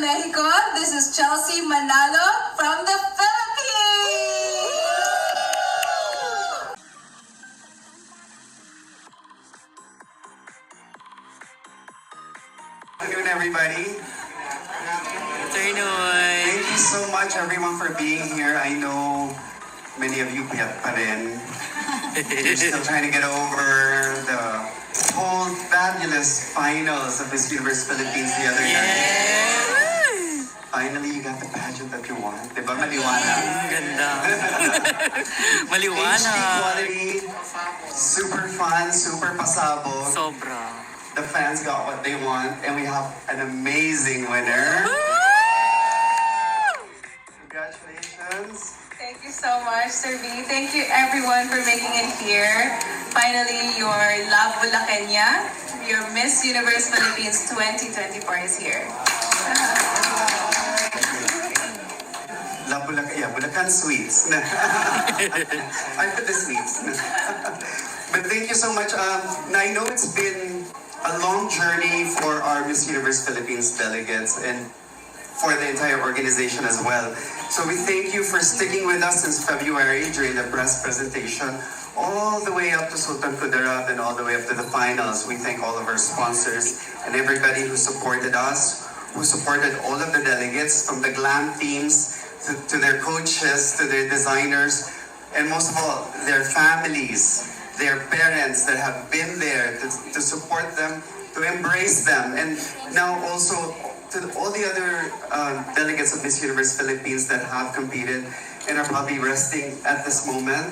Mexico, this is Chelsea Manalo from the Philippines! Good afternoon, everybody. Afternoon. Thank you so much, everyone, for being here. I know many of you payat pa rin. You're still trying to get over the whole fabulous finals of Miss Universe Philippines the other night. Finally, you got the pageant that you want. Diba? Maliwanag. Ganda. HD Maliwanag. quality, super fun, super pasabog. Sobra. The fans got what they want, and we have an amazing winner. Congratulations. Thank you so much, Sir V. Thank you everyone for making it here. Finally, your Love Bulaqueña, your Miss Universe Philippines 2024 is here. La Bulacan Sweets. I put the sweets. But thank you so much. I know it's been a long journey for our Miss Universe Philippines delegates and for the entire organization as well. So we thank you for sticking with us since February during the press presentation, all the way up to Sultan Kudarat and all the way up to the finals. We thank all of our sponsors and everybody who supported us, who supported all of the delegates, from the glam teams to their coaches, to their designers, and most of all, their families, their parents that have been there to support them, to embrace them, and now also to all the other delegates of Miss Universe Philippines that have competed and are probably resting at this moment.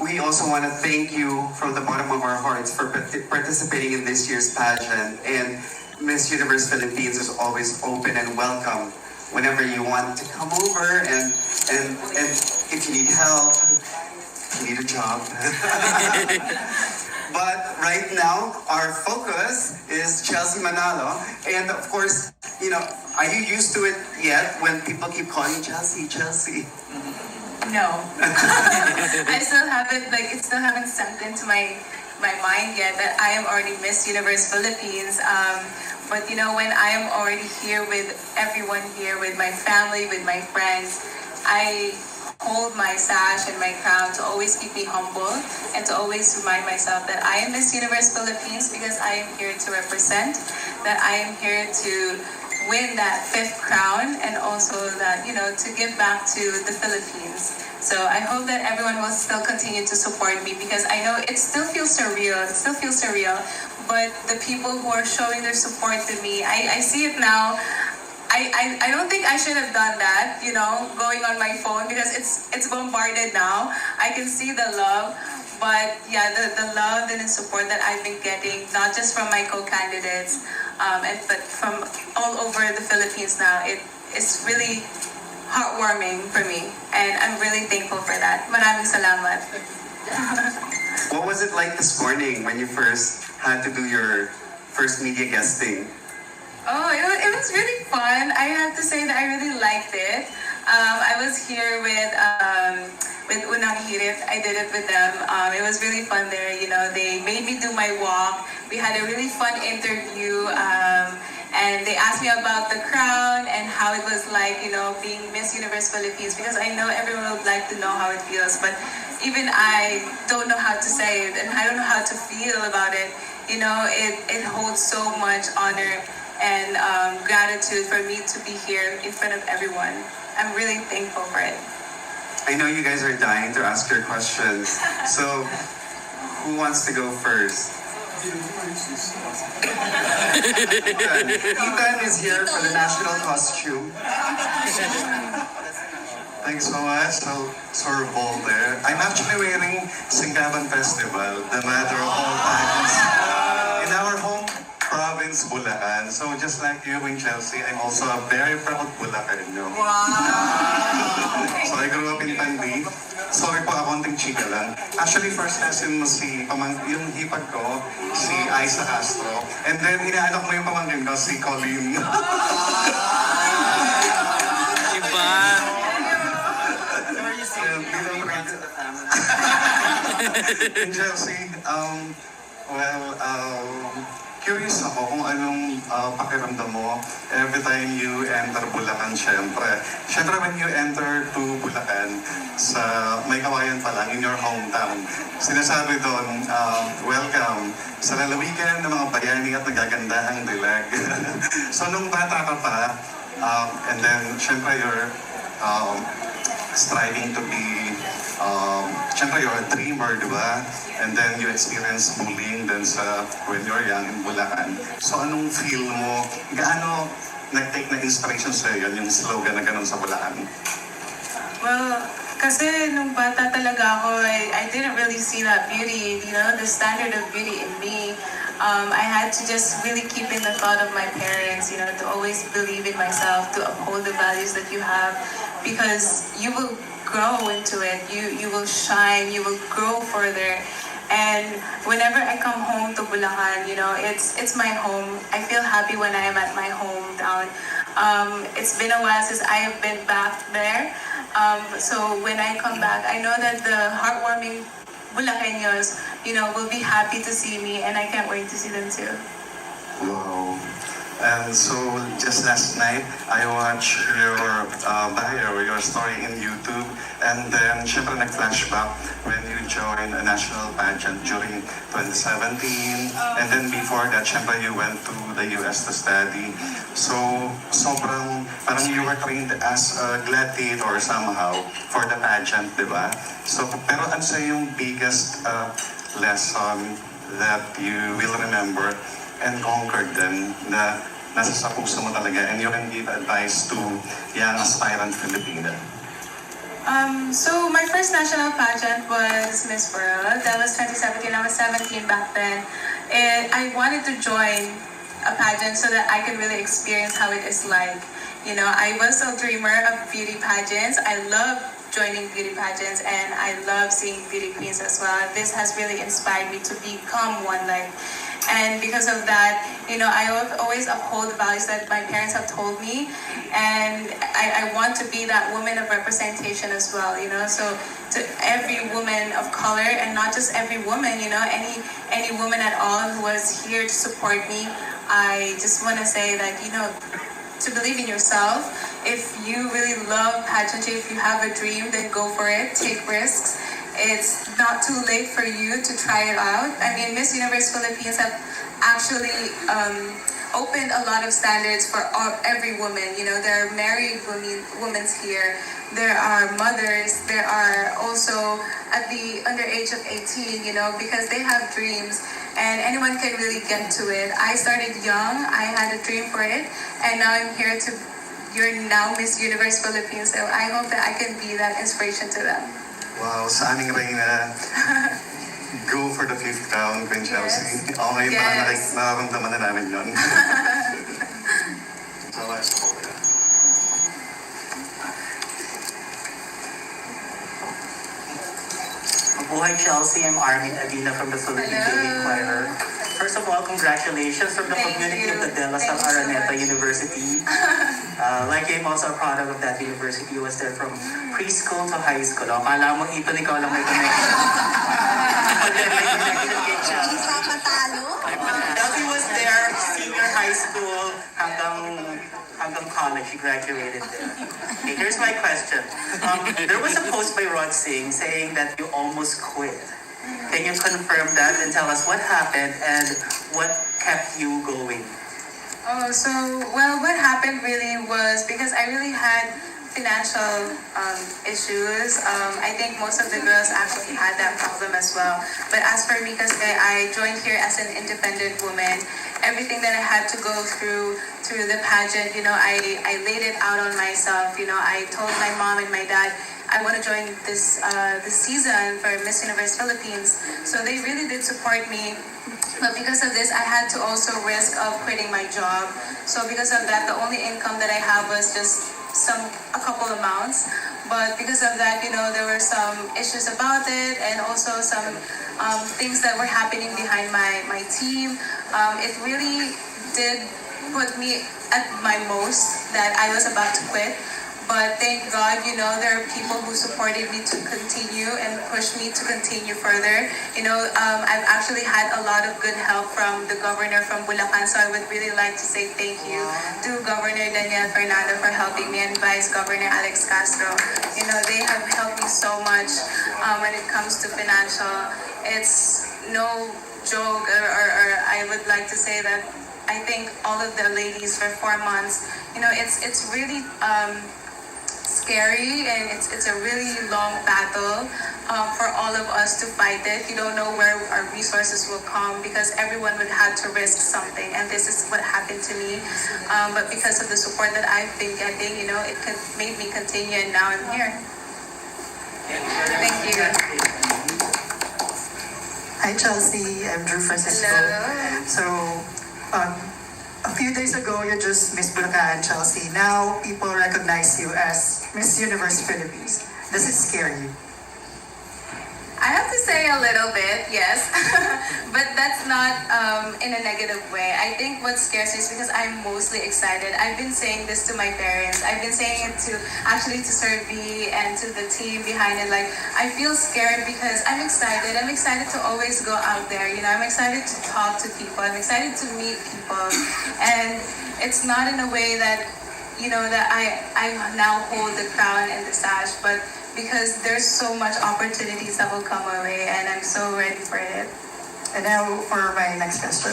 We also want to thank you from the bottom of our hearts for participating in this year's pageant. And Miss Universe Philippines is always open and welcome whenever you want to come over and if you need help, if you need a job. But right now, our focus is Chelsea Manalo. And of course, are you used to it yet when people keep calling you Chelsea, Chelsea? No. I still haven't, it still haven't sunk into my mind yet that I am already Miss Universe Philippines. But when I am already here with everyone here, with my family, with my friends, I hold my sash and my crown to always keep me humble and to always remind myself that I am Miss Universe Philippines because I am here to represent, that I am here to win that 5th crown and also that, to give back to the Philippines. So I hope that everyone will still continue to support me because I know it still feels surreal. But the people who are showing their support to me, I see it now. I don't think I should have done that, going on my phone because it's bombarded now. I can see the love, but yeah, the love and the support that I've been getting, not just from my co-candidates, but from all over the Philippines now, it's really heartwarming for me, and I'm really thankful for that. Maraming salamat. What was it like this morning when you first had to do your first media guesting? Oh, it was really fun. I have to say that I really liked it. I was here with Unang Hirit. I did it with them. It was really fun there. They made me do my walk. We had a really fun interview. And they asked me about the crown and how it was like, being Miss Universe Philippines, because I know everyone would like to know how it feels, but even I don't know how to say it and I don't know how to feel about it. It holds so much honor and gratitude for me to be here in front of everyone. I'm really thankful for it. I know you guys are dying to ask your questions. So, who wants to go first? Ethan is here for the national costume. Thanks so much. So bold there. I'm actually wearing Singkaban Festival, the mother of all times, in our home province, Bulacan. So just like you in Chelsea, I'm also a very proud Bulacanyo. Wow! So I grew up in Tandi. Sorry po, akonting chika lang. Actually, first lesson mo yung hipag ko, si Aiza Castro. And then, inaanak mo yung pamangkin ko, si Colleen. Iba. In Chelsea, curious ako kung anong pakiramdam mo every time you enter Bulacan, syempre. Syempre, when you enter to Bulacan, sa may kawayan pa lang, in your hometown, sinasabi doon, welcome sa lalawigan ng mga bayani at nagagandahang dilag. So, nung bata ka pa, and then, syempre, you're striving to be, syempre, you're a dreamer, di ba? And then you experience bullying then sa when you're young in Bulacan. So anong feel mo? Gaano nag-take na inspiration sa'yo yun, yung slogan na ganun sa Bulacan? Well, kasi nung bata talaga ako, I didn't really see that beauty, the standard of beauty in me. I had to just really keep in the thought of my parents, to always believe in myself, to uphold the values that you have, because you will grow into it, you will shine, you will grow further. And whenever I come home to Bulacan, it's my home. I feel happy when I am at my hometown. It's been a while since I have been back there. So when I come back, I know that the heartwarming Bulacanos, will be happy to see me, and I can't wait to see them too. Wow. And so, just last night, I watched your bio, your story in YouTube, and then, syempre, nag-flashback when you joined a national pageant during 2017, and then before that, syempre, you went to the US to study. So, parang you were trained as a gladiator somehow for the pageant, di ba? So, pero ano sa yung biggest lesson that you will remember and conquered them na nasa sa puso mo talaga and you can give advice to young aspirant Filipina? So my first national pageant was Miss World. That was 2017. I was 17 back then. And I wanted to join a pageant so that I could really experience how it is like. I was a dreamer of beauty pageants. I love joining beauty pageants and I love seeing beauty queens as well. This has really inspired me to become one like. And because of that, I always uphold the values that my parents have told me. And I want to be that woman of representation as well, So to every woman of color, and not just every woman, any woman at all who was here to support me, I just want to say that, to believe in yourself. If you really love pageantry, if you have a dream, then go for it, take risks. It's not too late for you to try it out. I mean, Miss Universe Philippines have actually opened a lot of standards for every woman. There are married women here. There are mothers. There are also at the underage of 18, because they have dreams and anyone can really get to it. I started young. I had a dream for it. And now I'm here you're now Miss Universe Philippines. So I hope that I can be that inspiration to them. Wow, sa aming Reyna, go for the 5th crown, Queen Chelsea. Yes. Okay, Yes. parang nararamdaman na namin yun. So, let's go. Mabuhay Chelsea, I'm Armin Adina from the Philippine Daily Inquirer. First of all, congratulations from the Thank community you. of the De La Salle Thank you so Araneta much. University. Like I'm also a product of that university. I was there from preschool to high school. Akala mo ito, ikaw lang may connection. But then may connection kay Chelsea. Isa matalo. Chelsea was there, senior high school, hanggang college. She graduated there. Okay, here's my question. There was a post by Rod Singh saying that you almost quit. Can you confirm that and tell us what happened and what kept you going? What happened really was because I really had financial issues. I think most of the girls actually had that problem as well. But as for me, because I joined here as an independent woman, everything that I had to go through the pageant, I laid it out on myself. I told my mom and my dad, I want to join this season for Miss Universe Philippines. So they really did support me. But because of this, I had to also risk of quitting my job. So because of that, the only income that I have was just a couple amounts. But because of that, there were some issues about it and also some things that were happening behind my team. It really did put me at my most that I was about to quit. But thank God, there are people who supported me to continue and pushed me to continue further. I've actually had a lot of good help from the governor from Bulacan, so I would really like to say thank you to Governor Daniel Fernando for helping me and Vice Governor Alex Castro. They have helped me so much when it comes to financial. It's no joke, or I would like to say that I think all of the ladies for 4 months, it's really scary, and it's a really long battle for all of us to fight it. You don't know where our resources will come because everyone would have to risk something, and this is what happened to me. But because of the support that I've been getting, it made me continue, and now I'm here. Thank you. Hi Chelsea, I'm Drew Francisco. Hello. So, a few days ago, you're just Miss Bulacan, Chelsea. Now, people recognize you as Miss Universe Philippines. Does it scare you? I have to say a little bit, yes, but that's not in a negative way. I think what scares me is because I'm mostly excited. I've been saying this to my parents. I've been saying it to Sir B and to the team behind it. Like, I feel scared because I'm excited. I'm excited to always go out there. I'm excited to talk to people. I'm excited to meet people, and it's not in a way that that I now hold the crown and the sash, but because there's so much opportunities that will come our way, and I'm so ready for it. And now for my next question.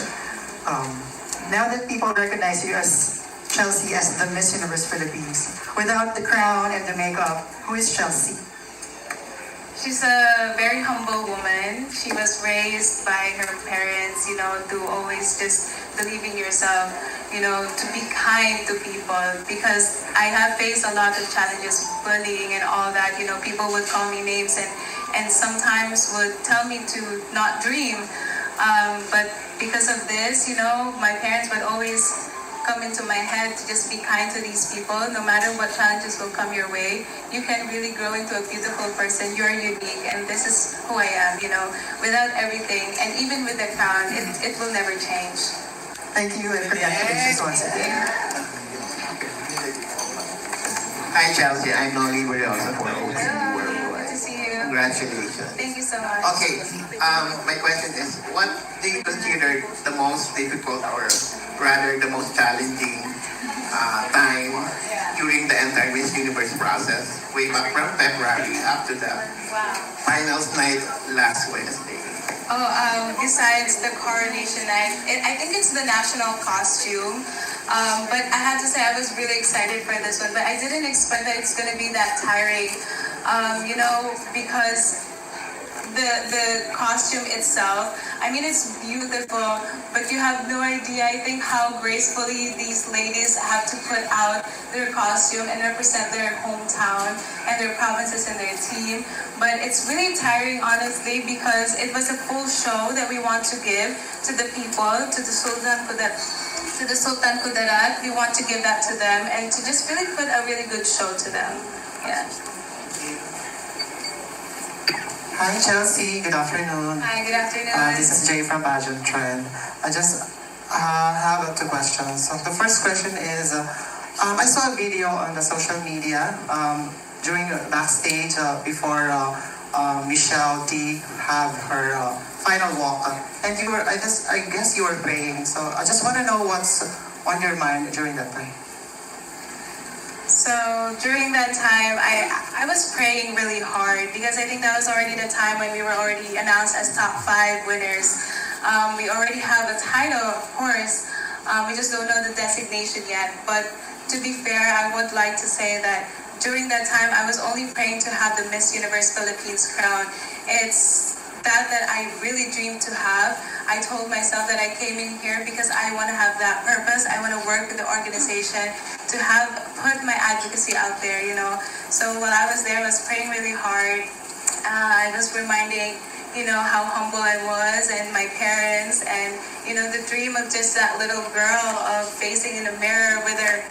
Now that people recognize you as Chelsea as the Miss Universe Philippines, without the crown and the makeup, who is Chelsea? She's a very humble woman. She was raised by her parents, to always just believe in yourself, to be kind to people. Because I have faced a lot of challenges, bullying and all that. People would call me names and sometimes would tell me to not dream. But because of this, my parents would always come into my head to just be kind to these people. No matter what challenges will come your way, you can really grow into a beautiful person. You're unique, and this is who I am, without everything. And even with the crown, it will never change. Thank you and congratulations once again. Hi Chelsea, I'm Nolly Beriosa for OCD Good Worldwide. to see you. Congratulations. Thank you so much. Okay, my question is, what do you consider the most difficult or rather the most challenging time during the entire Miss Universe process, way back from February up to the finals night last Wednesday? Besides the coronation night, I think it's the national costume. But I have to say I was really excited for this one, but I didn't expect that it's going to be that tiring. Because the costume itself, I mean, it's beautiful, but you have no idea, I think, how gracefully these ladies have to put out their costume and represent their hometown and their provinces and their team. But it's really tiring, honestly, because it was a full show that we want to give to the people, to the Sultan Kudarat. We want to give that to them and to just really put a really good show to them. Yeah. Hi Chelsea, good afternoon. Hi, good afternoon. This is Jay from Pageant Trend. I just have two questions. So the first question is, I saw a video on the social media during backstage before Michelle D have her final walk, and I guess you were praying. So I just want to know what's on your mind during that time. So during that time, I was praying really hard because I think that was already the time when we were already announced as top 5 winners. We already have a title, of course. We just don't know the designation yet. But to be fair, I would like to say that during that time, I was only praying to have the Miss Universe Philippines crown. It's that I really dreamed to have. I told myself that I came in here because I want to have that purpose. I want to work with the organization to put my advocacy out there, So while I was there, I was praying really hard. I was reminding, how humble I was and my parents and, the dream of just that little girl of facing in a mirror with her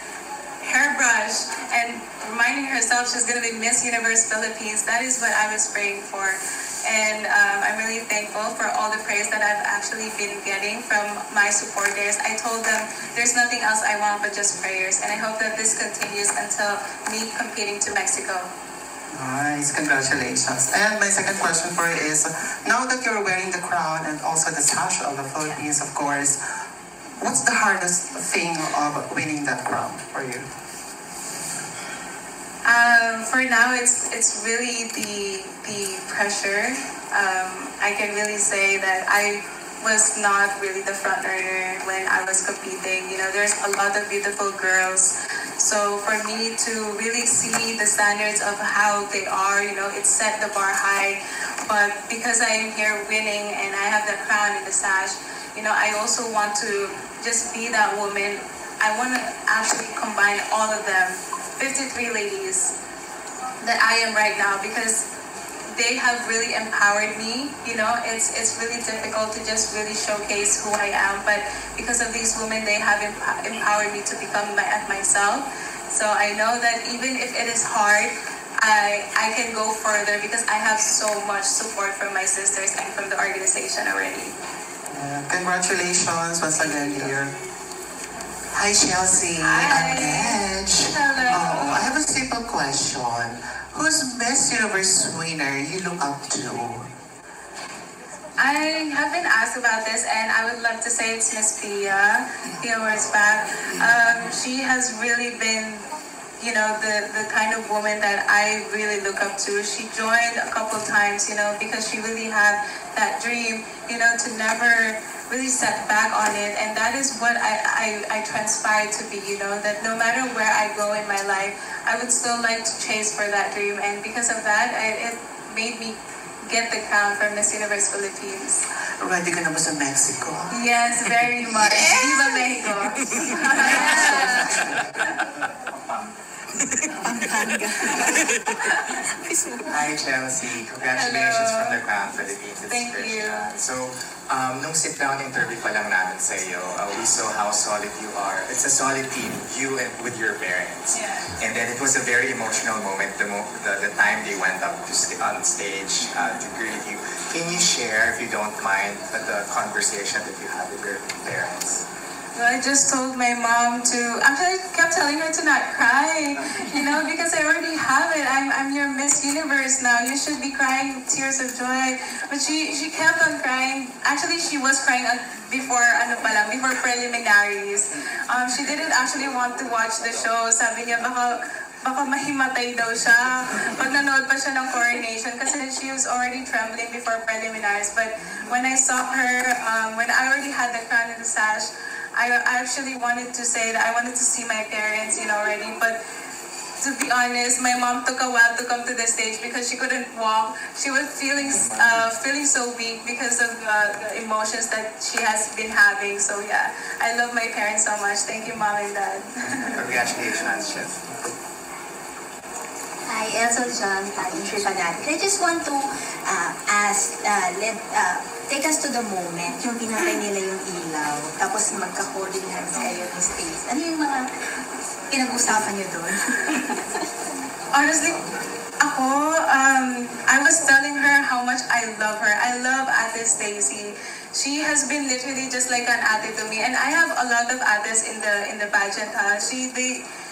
hairbrush and reminding herself she's going to be Miss Universe Philippines. That is what I was praying for. And I'm really thankful for all the praise that I've actually been getting from my supporters. I told them there's nothing else I want but just prayers. And I hope that this continues until me competing to Mexico. Nice, congratulations. And my second question for you is, now that you're wearing the crown and also the sash of the Philippines, of course, what's the hardest thing of winning that crown for you? For now, it's really the pressure. I can really say that I was not really the front runner when I was competing. You know, there's a lot of beautiful girls. So for me to really see the standards of how they are, you know, it set the bar high. But because I am here winning and I have the crown and the sash, you know, I also want to just be that woman. I want to actually combine all of them, 53 ladies that I am right now, because they have really empowered me. You know, it's really difficult to just really showcase who I am, but because of these women, they have empowered me to become myself. So I know that even if it is hard, I can go further because I have so much support from my sisters and from the organization already. Congratulations once again here. Hi, Chelsea. Hi. I'm Edge. Hello. Oh, I have a simple question. Who's Miss Universe winner you look up to? I have been asked about this, and I would love to say it's Miss Pia Wurzbach. She has really been, you know, the kind of woman that I really look up to. She joined a couple times, you know, because she really had that dream, you know, to never really set back on it. And that is what I transpire to be, you know, that no matter where I go in my life, I would still like to chase for that dream. And because of that, it made me get the crown for Miss Universe Philippines. Ready ka na ba sa Mexico? Yes, very much. Viva Mexico! Hi Chelsea, congratulations Hello. from the Crown Philippines. It's Thank you. Christian. So, nung sit down interview pa lang namin sa iyo, we saw how solid you are. It's a solid team, you and with your parents. Yeah. And then it was a very emotional moment, the time they went up to on stage to greet you. Can you share, if you don't mind, the conversation that you had with your parents? Well, I just told my mom to, actually I kept telling her to not cry, you know, because I already have it. I'm your Miss Universe now. You should be crying tears of joy. But she kept on crying. Actually, she was crying before preliminaries. She didn't actually want to watch the show. Sabi niya, baka mahimatay daw siya pag nanood pa siya ng coronation kasi she was already trembling before preliminaries. But when I saw her, when I already had the crown and the sash, I actually wanted to say that I wanted to see my parents, you know, already. But to be honest, my mom took a while to come to the stage because she couldn't walk. She was feeling so weak because of the emotions that she has been having. So yeah, I love my parents so much. Thank you, Mom and Dad. Congratulations, Chelsea. Hi, Elsa John, Tree Fanatic. I just want to take us to the moment, yung pinatay nila yung ilaw, tapos magka-holding hands kayo ng space. Ano yung mga pinag-usapan niyo doon? Honestly, I was telling her how much I love her. I love Ate Stacy. She has been literally just like an ate to me, and I have a lot of ates in the pageant.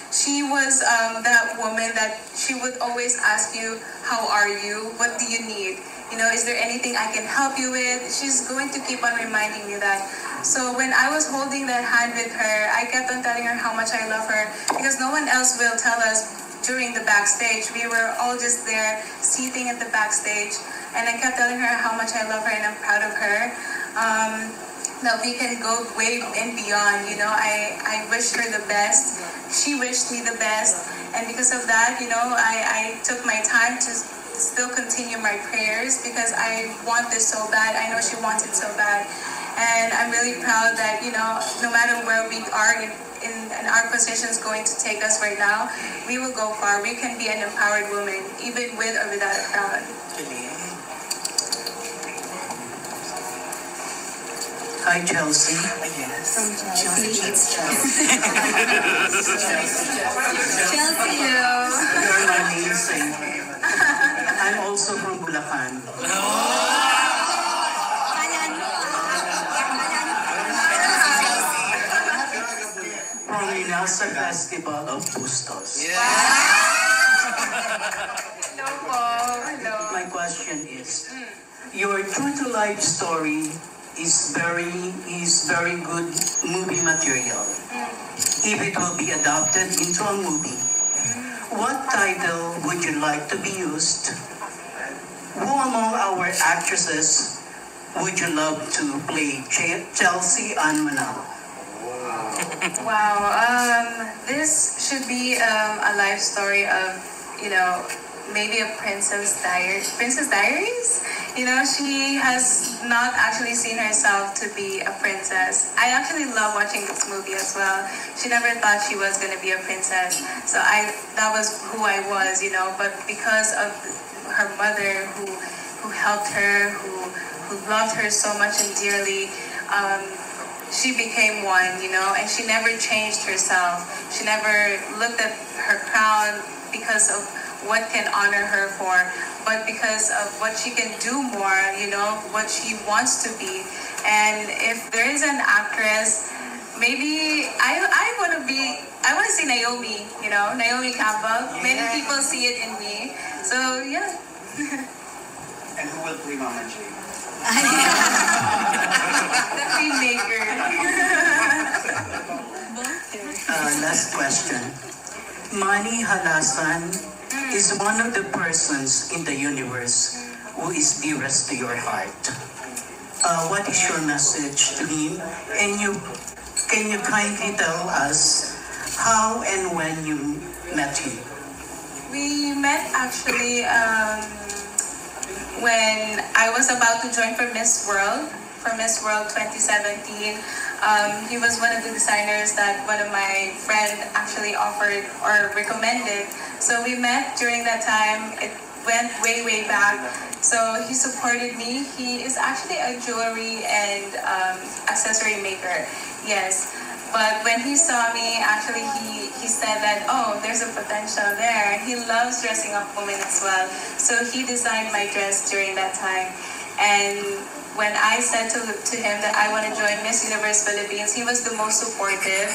She was that woman that she would always ask you, how are you? What do you need? You know, is there anything I can help you with? She's going to keep on reminding me that. So when I was holding that hand with her, I kept on telling her how much I love her because no one else will tell us during the backstage. We were all just there, sitting at the backstage, and I kept telling her how much I love her and I'm proud of her. That we can go way and beyond, you know. I wish her the best. She wished me the best. And because of that, you know, I took my time to still continue my prayers because I want this so bad. I know she wants it so bad. And I'm really proud that, you know, no matter where we are in our positions going to take us right now, we will go far. We can be an empowered woman, even with or without a crown. Hi, Chelsea. Yes. From Chelsea. It's Chelsea. Chelsea, You're amazing. I'm also from Bulacan. Festival of Bustos. Hello po. Hello. My question is, your true to life story is very good movie material. If it will be adapted into a movie, what title would you like to be used? Who among our actresses would you love to play Chelsea Ann Manalo? Wow. This should be a life story of, maybe a Princess Diaries. She has not actually seen herself to be a princess. I actually love watching this movie as well. She never thought she was going to be a princess. So that was who I was, but because of her mother who helped her, who loved her so much and dearly, she became one, and she never changed herself. She never looked at her crown because of what can honor her for, but because of what she can do more, what she wants to be. And if there is an actress, maybe I want to see Naomi, Naomi Campbell. Many people see it in me. So, yeah. And who will play Mama Jane? The Queenmaker. Last question. Manny Halasan is one of the persons in the universe who is dearest to your heart. What is your message to him? And can you kindly tell us how and when you met him? We met actually when I was about to join for Miss World 2017. He was one of the designers that one of my friends actually offered or recommended. So we met during that time. It went way back. So he supported me. He is actually a jewelry and accessory maker. Yes. But when he saw me, actually he said that, oh, there's a potential there. He loves dressing up women as well. So he designed my dress during that time. And when I said to him that I want to join Miss Universe Philippines, he was the most supportive.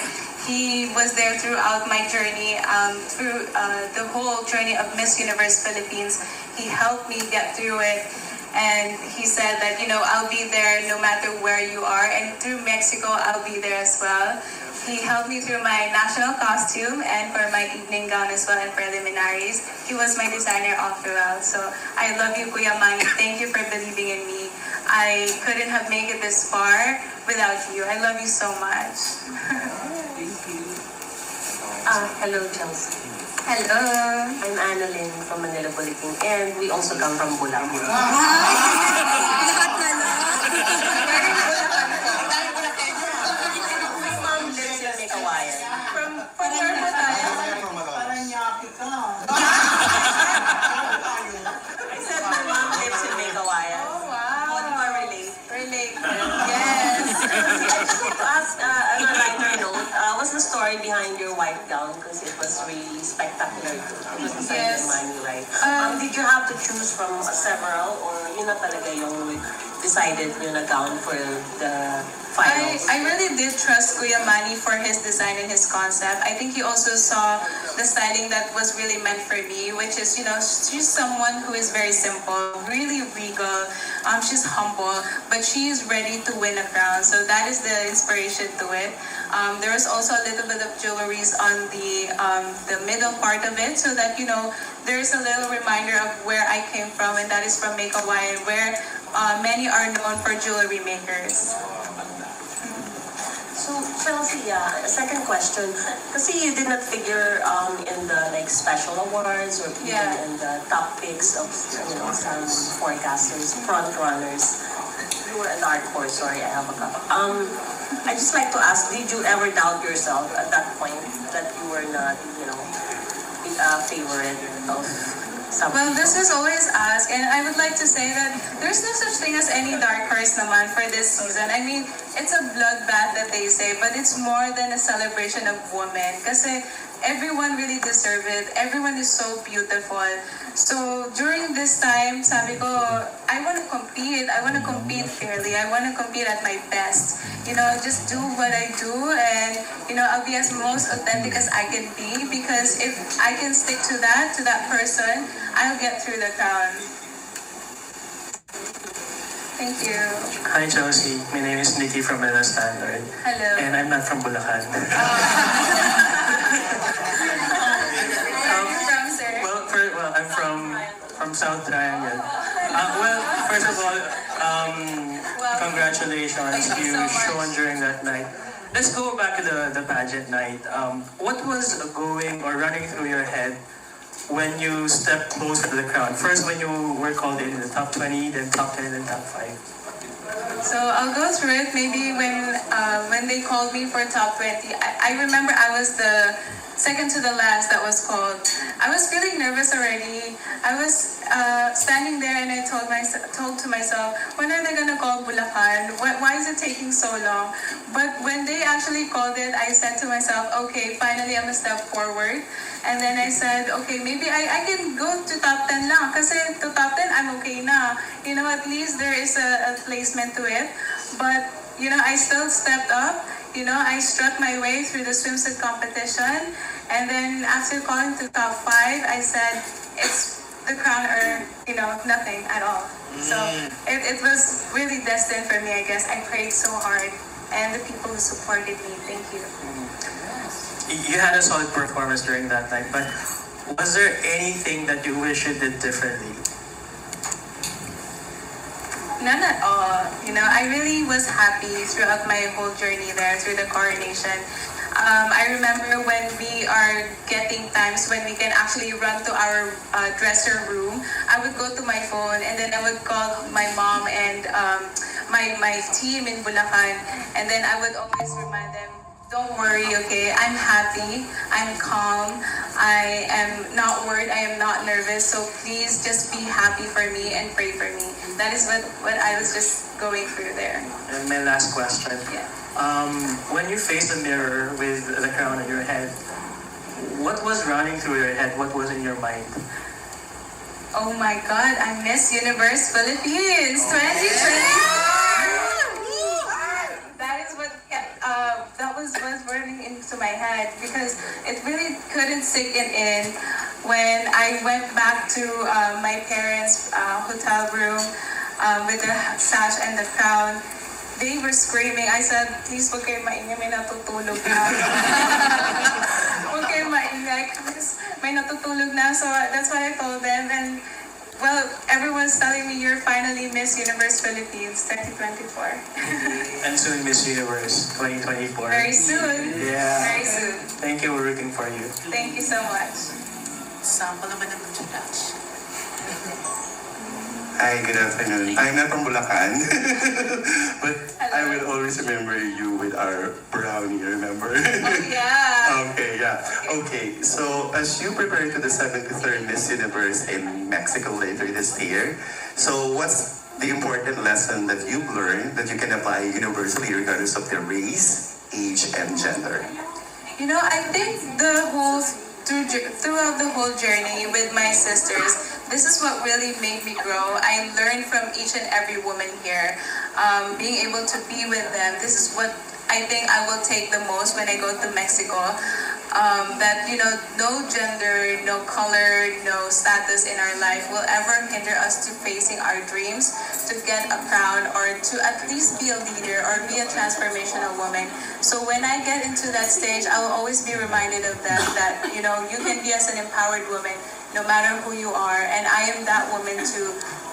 He was there throughout my journey, through the whole journey of Miss Universe Philippines. He helped me get through it. And he said that, I'll be there no matter where you are. And through Mexico, I'll be there as well. He helped me through my national costume and for my evening gown as well and preliminaries. He was my designer all throughout. So I love you, Kuya Manny. Thank you for believing in me. I couldn't have made it this far without you. I love you so much. Hello, Chelsea. Hello. I'm Annalyn from Manila, Philippines, and we also come from Bulacan. My mom lives in Mekawayan. From where po tayo? I said my mom lives in Mekawayan. Oh, wow. What more relate? Relate. Yes. I just want to ask, on a lighter note, what's the story behind your white gown? Because it was really spectacular. It was designed Yes. by Manny, right? Did you have to choose from several, or yun na talaga yung decided yun na gown for the finals? I really did trust Kuya Manny for his design and his concept. I think he also saw the styling that was really meant for me, which is, she's someone who is very simple, really regal. She's humble, but she is ready to win a crown. So that is the inspiration to it. There was also a little bit of jewelries on the middle part of it, so that there's a little reminder of where I came from, and that is from Make Hawaiian, where many are known for jewelry makers. So, Chelsea, a second question. Kasi you did not figure in the special awards or even Yeah. in the top picks of some forecasters, front runners. You were a dark horse. Sorry, I have a couple. I just like to ask, did you ever doubt yourself at that point that you were not, a favorite of some Well, people? this is always asked, and I would like to say that there's no such thing as any dark horse naman for this season. I mean, it's a bloodbath that they say, but it's more than a celebration of women. Kasi everyone really deserves it. Everyone is so beautiful. So during this time, sabi ko, I want to compete. I want to compete fairly. I want to compete at my best. You know, just do what I do, and you know, I'll be as most authentic as I can be, because if I can stick to that person, I'll get through the crown. Thank you. Hi Chelsea, my name is Nikki from Manila Standard. Hello. And I'm not from Bulacan. Where are you from, sir? Well, I'm from South Triangle. First of all, congratulations. Thank you so You much. shone during that night. Let's go back to the pageant night. What was going or running through your head when you stepped closer to the crowd? First, when you were called in the top 20, then top 10, then top 5. So I'll go through it. Maybe when they called me for top 20, I remember I was the second to the last that was called. I was feeling nervous already. I was standing there and I told to myself, when are they gonna call Bulacan? Why is it taking so long? But when they actually called it, I said to myself, okay, finally I'm a step forward. And then I said, okay, maybe I can go to top 10 lang. Kasi to top 10, I'm okay na. You know, at least there is a placement to it. But, you know, I still stepped up. You know, I struck my way through the swimsuit competition. And then after calling to top 5, I said, it's the crown or, you know, nothing at all. So it was really destined for me, I guess. I prayed so hard. And the people who supported me, thank you. You had a solid performance during that night, but was there anything that you wish you did differently? None at all. You know, I really was happy throughout my whole journey there, through the coronation. I remember when we are getting times when we can actually run to our dresser room, I would go to my phone and then I would call my mom and my team in Bulacan, and then I would always remind them, don't worry, okay? I'm happy, I'm calm, I am not worried, I am not nervous, so please just be happy for me and pray for me. That is what I was just going through there. And my last question. Yeah. When you face the mirror with the crown on your head, what was running through your head? What was in your mind? Oh my God, I'm Miss Universe Philippines 2024! That is what kept, that was burning into my head, because it really couldn't sink it in when I went back to my parents' hotel room with the sash and the crown. They were screaming. I said, please huwag kayo maingay, may natutulog na. Huwag kayo maingay, because may natutulog na. So that's what I told them. And well, everyone's telling me you're finally Miss Universe Philippines 2024. And soon Miss Universe 2024. Very soon. Yeah. Very soon. Thank you, we're rooting for you. Thank you so much. Sample naman ng Dutch. Hi, good afternoon. I'm not from Bulacan, but I will always remember you with our brownie, remember? Oh, yeah. Okay, yeah. Okay, so as you prepare to the 73rd Miss Universe in Mexico later this year, so what's the important lesson that you've learned that you can apply universally regardless of their race, age, and gender? You know, I think throughout the whole journey with my sisters, this is what really made me grow. I learned from each and every woman here. Being able to be with them, this is what I think I will take the most when I go to Mexico. That, you know, no gender, no color, no status in our life will ever hinder us to facing our dreams, to get a crown, or to at least be a leader or be a transformational woman. So when I get into that stage, I will always be reminded of that, you know, you can be as an empowered woman no matter who you are. And I am that woman to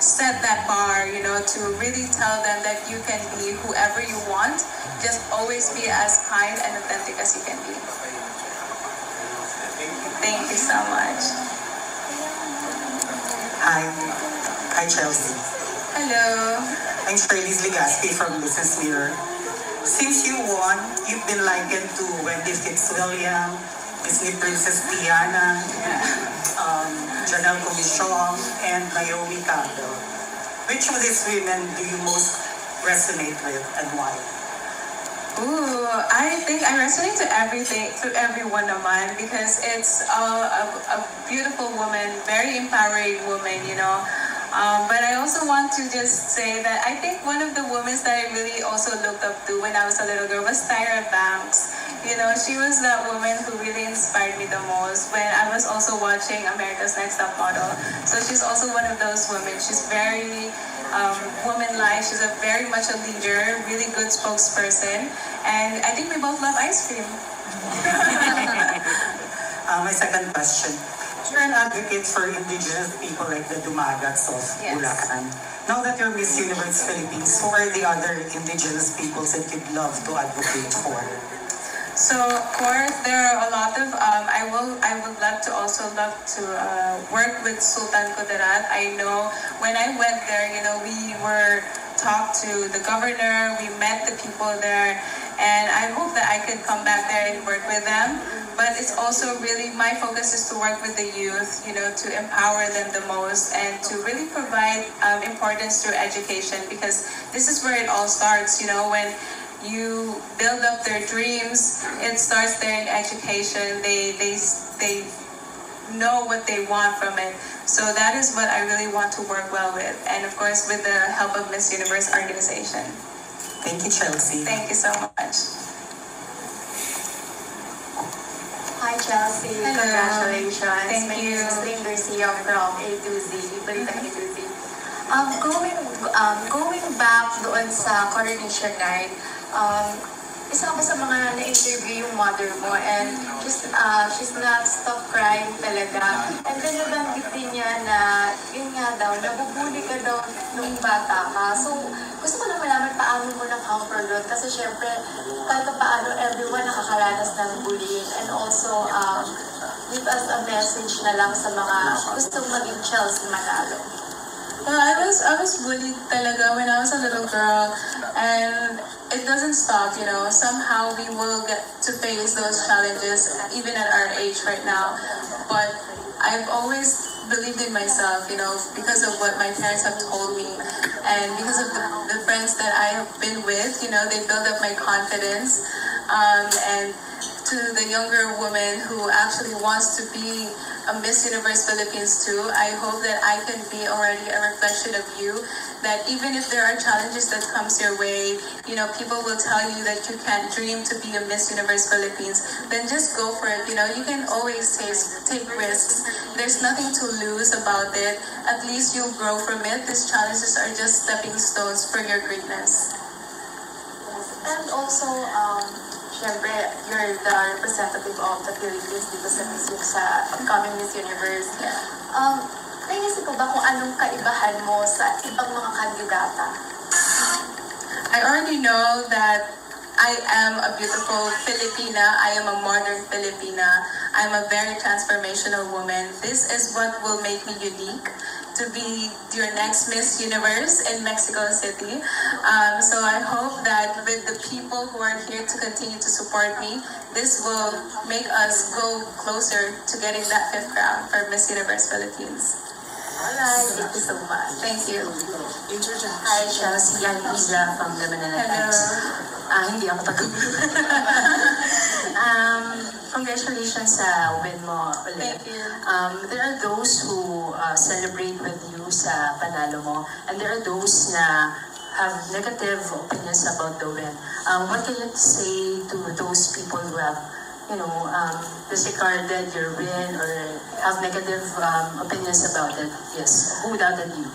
set that bar, you know, to really tell them that you can be whoever you want. Just always be as kind and authentic as you can be. Thank you so much. Hi Chelsea. Hello. I'm Shirley's Legaspi from Business Mirror. Since you won, you've been likened to Wendy Fitzwilliam, Disney Princess Diana, Janelle Comishong, and Naomi Campbell. Which of these women do you most resonate with and why? Ooh, I think I resonate to everyone naman, because it's a beautiful woman, very empowering woman, you know. But I also want to just say that I think one of the women that I really also looked up to when I was a little girl was Tyra Banks. You know, she was that woman who really inspired me the most when I was also watching America's Next Top Model. So she's also one of those women. She's very woman-like. She's very much a leader, really good spokesperson. And I think we both love ice cream. My second question. You're an advocate for indigenous people like the Dumagats of Yes. Bulacan. Now that you're Miss Universe Philippines, who are the other indigenous peoples that you'd love to advocate for? So of course there are a lot of I would love to work with Sultan Kudarat. I know when I went there, you know, we were talked to the governor, we met the people there, and I hope that I could come back there and work with them. But it's also really, my focus is to work with the youth, you know, to empower them the most and to really provide importance through education, because this is where it all starts, you know, when you build up their dreams, it starts there in education. They know what they want from it. So that is what I really want to work well with. And of course, with the help of Miss Universe organization. Thank you, Chelsea. Thank you so much. Hi, Chelsea. Hello. Congratulations. Thank My you. name is Lynn Garcia from A to Z, Balitang A to Z. Going back doon sa coronation night, isa ako sa mga na-interview yung mother mo, and she's not stop crying talaga. And then nabanggit din niya na, yun nga daw, nabubuli ka daw nung bata ka. So, gusto ko na malaman paano mo na-counter doon. Kasi syempre, kahit paano everyone nakakaranas ng bullying. And also, give us a message na lang sa mga gustong maging Chelsea Manalo. Well, I was bullied talaga when I was a little girl, and it doesn't stop, you know. Somehow we will get to face those challenges even at our age right now. But I've always believed in myself, you know, because of what my parents have told me, and because of the friends that I have been with, you know, they build up my confidence. And to the younger woman who actually wants to be a Miss Universe Philippines too, I hope that I can be already a reflection of you, that even if there are challenges that comes your way, you know, people will tell you that you can't dream to be a Miss Universe Philippines, then just go for it. You know, you can always take risks. There's nothing to lose about it. At least you'll grow from it. These challenges are just stepping stones for your greatness. And also, syempre, you're the representative of the Philippines dito sa upcoming Miss Universe. Naisip ko ba kung anong kaibahan mo sa ibang mga kandidata? I already know that I am a beautiful Filipina. I am a modern Filipina. I'm a very transformational woman. This is what will make me unique to be your next Miss Universe in Mexico City. So I hope that with the people who are here to continue to support me, this will make us go closer to getting that 5th crown for Miss Universe Philippines. Alright, thank you so much. Thank you. Hi, Chelsea. I'm Isla from the Manila Times. Hindi ako taga Congratulations sa win mo ulit. Thank you. There are those who celebrate with you sa panalo mo, and there are those na have negative opinions about the win. What can you say to those people who have, you know, disregarded your win or have negative opinions about it? Yes. Who doubted you?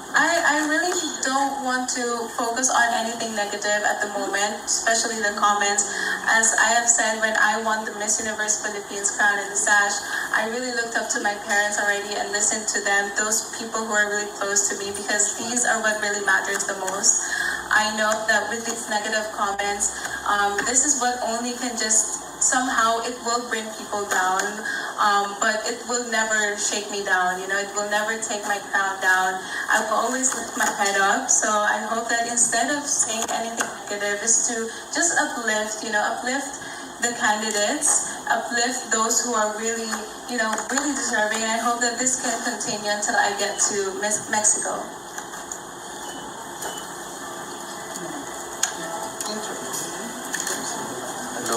I really don't want to focus on anything negative at the moment, especially the comments. As I have said, when I won the Miss Universe Philippines crown and the sash, I really looked up to my parents already and listened to them, those people who are really close to me, because these are what really matters the most. I know that with these negative comments, this is what only can just, somehow it will bring people down, but it will never shake me down, you know, it will never take my crown down. I will always lift my head up, so I hope that instead of saying anything negative is to just uplift, you know, uplift the candidates, uplift those who are really, you know, really deserving, and I hope that this can continue until I get to Mexico.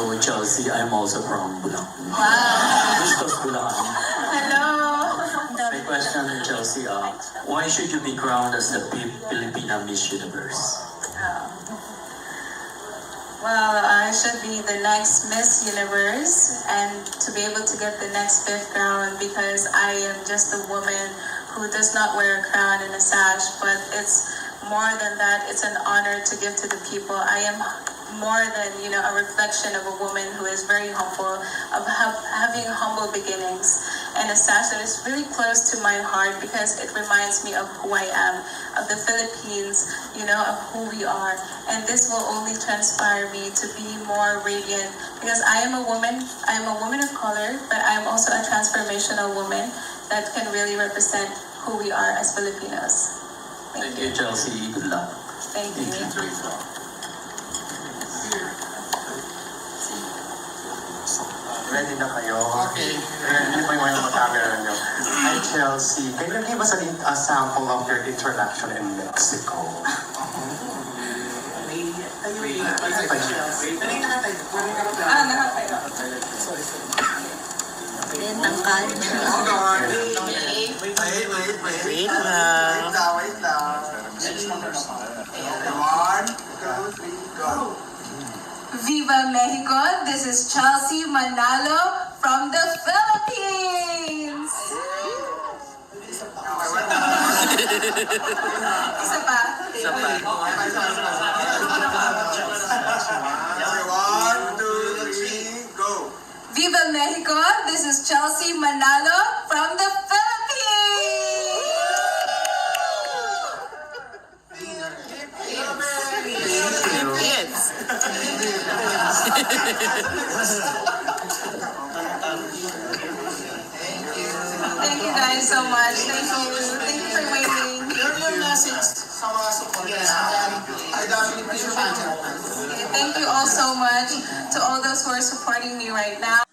Hello, Chelsea. I'm also from Bulacan. Wow! Bustos, Bulacan. Hello! My question, Chelsea, why should you be crowned as the Filipina Miss Universe? Well, I should be the next Miss Universe and to be able to get the next 5th crown because I am just a woman who does not wear a crown and a sash, but it's more than that. It's an honor to give to the people. I am more than, a reflection of a woman who is very humble, of having humble beginnings, and a sash that is really close to my heart because it reminds me of who I am, of the Philippines, of who we are. And this will only transpire me to be more radiant because I am a woman of color, but I am also a transformational woman that can really represent who we are as Filipinos. Thank you, Chelsea. Good luck. Thank you. Ready na kayo? Okay. Ready pa yung mga camera nyo. Hi, Chelsea. Can you give us a sample of your interaction in Mexico? Tangkal. Wait lang. One, two, three, go. Viva Mexico! This is Chelsea Manalo from the Philippines! Isa pa. One, two, three, go. Viva Mexico! This is Chelsea Manalo from the Philippines! Thank you guys so much. Thank you for waiting. Thank you all so much to all those who are supporting me right now.